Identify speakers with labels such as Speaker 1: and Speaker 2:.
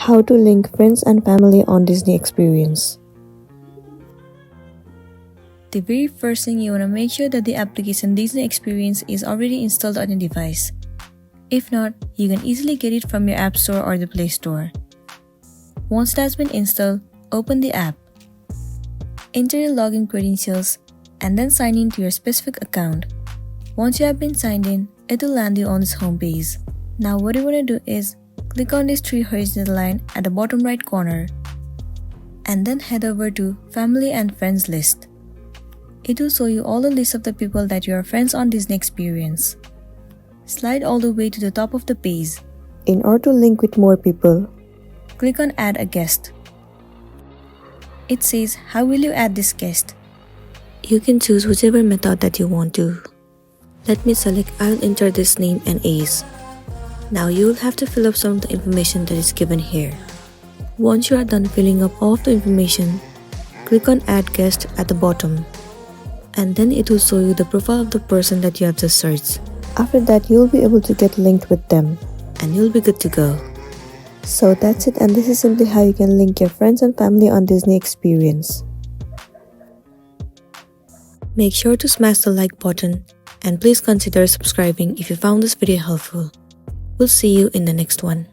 Speaker 1: How to link friends and family on Disney Experience.
Speaker 2: The very first thing you want to make sure that the application Disney Experience is already installed on your device. If not, you can easily get it from your App Store or the Play Store. Once that's been installed, open the app. Enter your login credentials and then sign in to your specific account. Once you have been signed in, it will land you on this home page. Now what you want to do is click on this 3 horizontal line at the bottom right corner and then head over to Family and Friends list. It will show you all the list of the people that you are friends on Disney Experience. Slide all the way to the top of the page.
Speaker 1: In order to link with more people,
Speaker 2: click on Add a Guest. It says, how will you add this guest?
Speaker 1: you can choose whichever method that you want to. Let me select I'll enter this name and age. Now you will have to fill up some of the information that is given here. Once you are done filling up all of the information, click on Add Guest at the bottom. And then it will show you the profile of the person that you have just searched. After that, you'll be able to get linked with them and you'll be good to go. So that's it, and this is simply how you can link your friends and family on Disney Experience. Make sure to smash the like button and please consider subscribing if you found this video helpful. We'll see you in the next one.